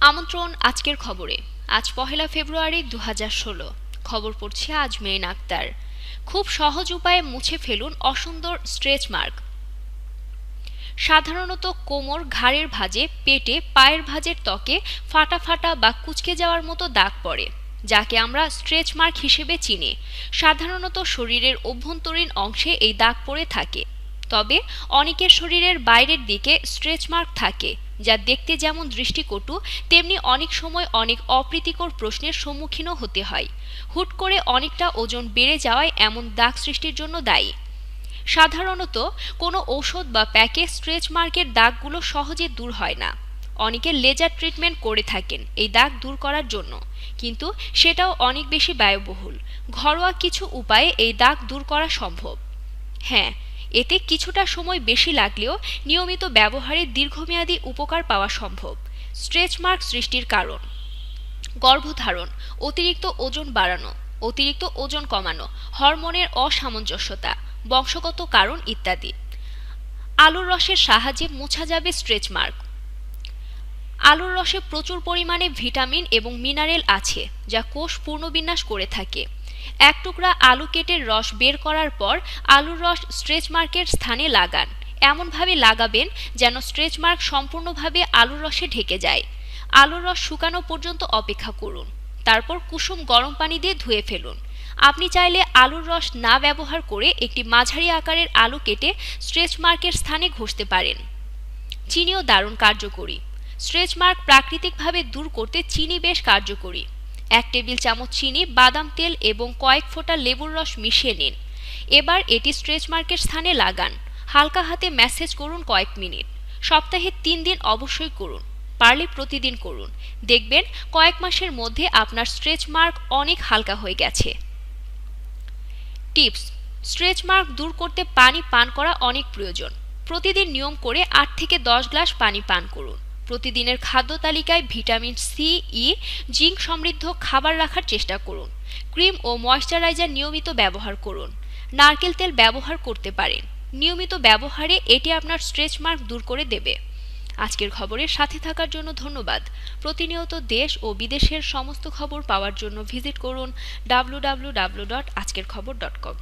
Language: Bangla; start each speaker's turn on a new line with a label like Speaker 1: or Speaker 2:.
Speaker 1: আমন্ত্রণ আজকের খবরে। আজ ১লা ফেব্রুয়ারি ২০১৬। খবর পড়ছি আজ মেইন আক্তার। খুব সহজ উপায়ে মুছে ফেলুন অসুন্দর স্ট্রেচ মার্ক। সাধারণত কোমর, ঘাড়ের ভাঁজে, পেটে, পায়ের ভাঁজের ত্বকে ফাটা ফাটা বা কুঁচকে যাওয়ার মতো দাগ পড়ে, যাকে আমরা স্ট্রেচ মার্ক হিসেবে চিনি। সাধারণত শরীরের অভ্যন্তরীণ অংশে এই দাগ পড়ে থাকে, তবে অনেকের শরীরের বাইরের দিকে স্ট্রেচ মার্ক থাকে, যা দেখতে যেমন দৃষ্টিকটু, তেমনি অনেক সময় অনেক অপ্রীতিকর প্রশ্নের সম্মুখীনও হতে হয়। হুট করে অনেকটা ওজন বেড়ে যাওয়ায় এমন দাগ সৃষ্টির জন্য দায়ী। সাধারণত কোনো ঔষধ বা প্যাকে স্ট্রেচ মার্কের দাগগুলো সহজে দূর হয় না। অনেকে লেজার ট্রিটমেন্ট করে থাকেন এই দাগ দূর করার জন্য, কিন্তু সেটাও অনেক বেশি ব্যয়বহুল। ঘরোয়া কিছু উপায়ে এই দাগ দূর করা সম্ভব। হ্যাঁ, এতে কিছুটা সময় বেশি লাগলেও নিয়মিত ব্যবহারে দীর্ঘমেয়াদী উপকার পাওয়া সম্ভব। স্ট্রেচ মার্ক সৃষ্টির কারণ: গর্ভধারণ, অতিরিক্ত ওজন বাড়ানো, অতিরিক্ত ওজন কমানো, হরমোনের অসামঞ্জস্যতা, বংশগত কারণ ইত্যাদি। আলুর রসের সাহায্যে মোছা যাবে স্ট্রেচ মার্ক। আলুর রসে প্রচুর পরিমাণে ভিটামিন এবং মিনারেল আছে, যা কোষ পুনর্বিন্যাস করে থাকে। এক টুকরা আলু কেটে রস বের করার পর আলুর রস স্ট্রেচ মার্কের স্থানে লাগান। এমনভাবে লাগাবেন যেন স্ট্রেচ মার্ক সম্পূর্ণভাবে আলুর রসে ঢেকে যায়। আলুর রস শুকানো পর্যন্ত অপেক্ষা করুন, তারপর কুসুম গরম পানি দিয়ে ধুয়ে ফেলুন। আপনি চাইলে আলুর রস না ব্যবহার করে একটি মাঝারি আকারের আলু কেটে স্ট্রেচ মার্কের স্থানে ঘষতে পারেন। চিনিও দারুণ কার্যকরী। স্ট্রেচ মার্ক প্রাকৃতিকভাবে দূর করতে চিনি বেশ কার্যকরী। ১ টেবিল চামচ চিনি, বাদাম তেল এবং কয়েক ফোঁটা লেবুর রস মিশিয়ে নিন। এবার এটি স্ট্রেচ মার্কের স্থানে লাগান। হালকা হাতে ম্যাসেজ করুন কয়েক মিনিট। সপ্তাহে ৩ দিন অবশ্যই করুন, পারলে প্রতিদিন করুন। দেখবেন কয়েক মাসের মধ্যে আপনার স্ট্রেচ মার্ক অনেক হালকা হয়ে গেছে। টিপস: স্ট্রেচ মার্ক দূর করতে পানি পান করা অনেক প্রয়োজন। প্রতিদিন নিয়ম করে ৮ থেকে ১০ গ্লাস পানি পান করুন। প্রতিদিনের খাদ্য তালিকায় ভিটামিন সি, ই, জিঙ্ক সমৃদ্ধ খাবার রাখার চেষ্টা করুন। ক্রিম ও ময়শ্চারাইজার নিয়মিত ব্যবহার করুন। নারকেল তেল ব্যবহার করতে পারেন। নিয়মিত ব্যবহারে এটি আপনার স্ট্রেচ মার্ক দূর করে দেবে। আজকের খবরের সাথে থাকার জন্য ধন্যবাদ। প্রতিনিয়ত দেশ ও বিদেশের সমস্ত খবর পাওয়ার জন্য ভিজিট করুন www.আজকেরখবর.com।